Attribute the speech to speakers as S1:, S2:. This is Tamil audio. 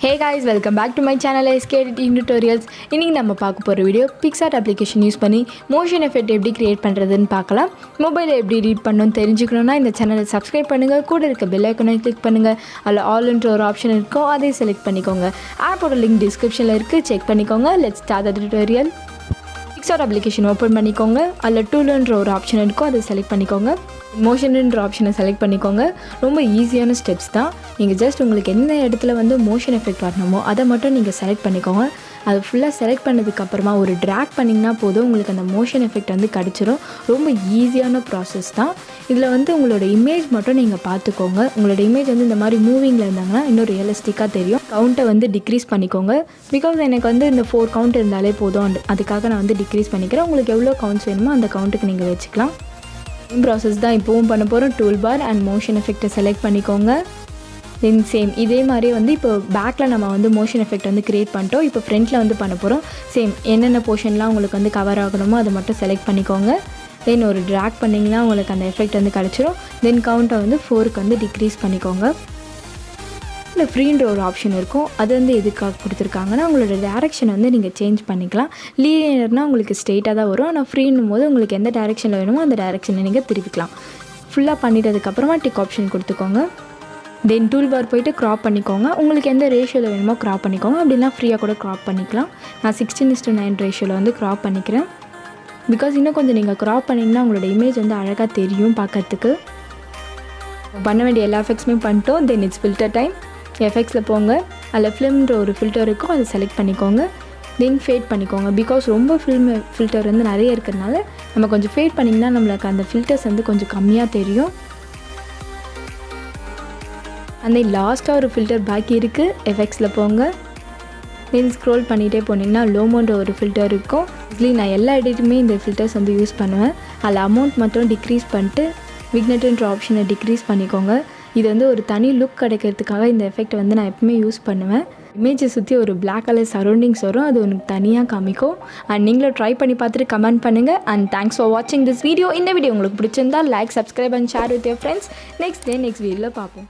S1: Hey guys, welcome back to my channel SK Editing Tutorials. இன்னைக்கு நம்ம பார்க்க போற வீடியோ Picsart application யூஸ் பண்ணி motion effect எப்படி கிரியேட் பண்றதுன்னு பார்க்கலாம். மொபைலை எப்படி ரீட் பண்ணனும் தெரிஞ்சுக்கணும்னா இந்த சேனலை subscribe பண்ணுங்க. கூட இருக்க bell icon-ஐ click பண்ணுங்க. அதுல all ன்ற ஒரு ஆப்ஷன் இருக்கும். அதை செலக்ட் பண்ணிக்கோங்க. ஆப்போட லிங்க் description-ல இருக்கு. செக் பண்ணிக்கோங்க. Let's start the tutorial. Picsart application open பண்ணிக்கோங்க. அதுல tool ன்ற ஒரு ஆப்ஷன் இருக்கும். அதை செலக்ட் பண்ணிக்கோங்க. மோஷன் ன்ற ஆப்ஷனை செலக்ட் பண்ணிக்கோங்க. ரொம்ப ஈஸியான ஸ்டெப்ஸ் தான். நீங்கள் ஜஸ்ட் உங்களுக்கு என்ன இடத்துல வந்து மோஷன் எஃபெக்ட் வரணுமோ அதை மட்டும் நீங்கள் செலக்ட் பண்ணிக்கோங்க. அது ஃபுல்லாக செலக்ட் பண்ணதுக்கப்புறமா ஒரு ட்ராக் பண்ணிங்கன்னா போதும், உங்களுக்கு அந்த மோஷன் எஃபெக்ட் வந்து கிடச்சிரும். ரொம்ப ஈஸியான ப்ராசஸ் தான். இதில் வந்து உங்களோட இமேஜ் மட்டும் நீங்கள் பார்த்துக்கோங்க. உங்களோட இமேஜ் வந்து இந்த மாதிரி மூவிங்கில் இருந்தாங்கன்னா இன்னும் ரியலிஸ்டிக்காக தெரியும். கவுண்ட்டை வந்து டிக்ரீஸ் பண்ணிக்கோங்க. பிகாஸ் எனக்கு வந்து இந்த 4 கவுண்ட் இருந்தாலே போதும், அதுக்காக நான் வந்து டிக்ரீஸ் பண்ணிக்கிறேன். உங்களுக்கு எவ்வளோ கவுண்ட்ஸ் வேணுமோ அந்த கவுண்ட்டுக்கு நீங்கள் வச்சுக்கலாம். சேம் ப்ராசஸ் தான் இப்போவும் பண்ண போகிறோம். டூல் பார் அண்ட் மோஷன் எஃபெக்டை செலக்ட் பண்ணிக்கோங்க. தென் சேம் இதே மாதிரி வந்து இப்போ பேக்கில் நம்ம வந்து மோஷன் எஃபெக்ட் வந்து க்ரியேட் பண்ணிட்டோம். இப்போ ஃப்ரண்ட்டில் வந்து பண்ண போகிறோம். சேம் என்னென்ன போர்ஷன்லாம் உங்களுக்கு வந்து கவர் ஆகணுமோ அதை மட்டும் செலக்ட் பண்ணிக்கோங்க. தென் ஒரு ட்ராக் பண்ணிங்கன்னா உங்களுக்கு அந்த எஃபெக்ட் வந்து கிடச்சிரும். தென் கவுண்ட்டை வந்து 4க்கு வந்து டிக்ரீஸ் பண்ணிக்கோங்க. இல்லை ஃப்ரீன்ற ஒரு ஆப்ஷன் இருக்கும். அது வந்து எதுக்காக கொடுத்துருக்காங்கன்னா உங்களோட டேரெக்ஷனை வந்து நீங்கள் சேஞ்ச் பண்ணிக்கலாம். லீனியர்னால் உங்களுக்கு ஸ்ட்ரெயிட்டாக தான் வரும். ஆனால் ஃப்ரீன்னும் போது உங்களுக்கு எந்த டேரெக்ஷனில் வேணுமோ அந்த டேரெக்ஷனை நீங்கள் திருப்பிக்கலாம். ஃபுல்லாக பண்ணிட்டதுக்கப்புறமா டிக் ஆப்ஷன் கொடுத்துக்கோங்க. தென் டூல் பார் போய்ட்டு க்ராப் பண்ணிக்கோங்க. உங்களுக்கு எந்த ரேஷியோவில் வேணுமோ க்ராப் பண்ணிக்கோங்க. அப்படின்னா ஃப்ரீயாக கூட க்ராப் பண்ணிக்கலாம். நான் 16:9 ரேஷியோவில் வந்து க்ராப் பண்ணிக்கிறேன். பிகாஸ் இன்னும் கொஞ்சம் நீங்கள் க்ராப் பண்ணிங்கன்னா உங்களோட இமேஜ் வந்து அழகாக தெரியும் பார்க்கறதுக்கு. பண்ண வேண்டிய எல்லா எஃபெக்ட்ஸுமே பண்ணிட்டோம். Then it's filter time. எஃபெக்ட்ஸில் போங்க. அதில் ஃபிலிம்ன்ற ஒரு ஃபில்டர் இருக்கும், அதை செலக்ட் பண்ணிக்கோங்க. தென் ஃபேட் பண்ணிக்கோங்க. பிகாஸ் ரொம்ப ஃபில்டர் வந்து நிறைய இருக்கிறதுனால நம்ம கொஞ்சம் ஃபேட் பண்ணிங்கன்னா நம்மளுக்கு அந்த ஃபில்டர்ஸ் வந்து கொஞ்சம் கம்மியாக தெரியும். அந்த லாஸ்ட்டாக ஒரு ஃபில்டர் பாக்கி இருக்குது. எஃபெக்ட்ஸில் போங்க. தென் ஸ்க்ரோல் பண்ணிகிட்டே போனீங்கன்னா லோமோன்ற ஒரு ஃபில்டர் இருக்கும். இதுலேயும் நான் எல்லா எடிட்டுமே இந்த ஃபில்டர்ஸ் வந்து யூஸ் பண்ணுவேன். அதில் அமௌண்ட் மட்டும் டிக்ரீஸ் பண்ணிட்டு விக்னெட்டுன்ற ஆப்ஷனை டிக்ரீஸ் பண்ணிக்கோங்க. இது வந்து ஒரு தனி லுக் கிடைக்கிறதுக்காக இந்த எஃபெக்ட் வந்து நான் எப்பவுமே யூஸ் பண்ணுவேன். இமேஜை சுற்றி ஒரு பிளாக் கலர் சரௌண்டிங்ஸ் வரும், அது உனக்கு தனியாக காமிக்கும். அண்ட் நீங்களும் ட்ரை பண்ணி பார்த்துட்டு கமெண்ட் பண்ணுங்கள். அண்ட் தேங்க்ஸ் ஃபார் வாட்சிங் திஸ் வீடியோ. இந்த வீடியோ உங்களுக்கு பிடிச்சிருந்தா like, subscribe and share with your friends. Next வீடியோவில் பார்ப்போம்.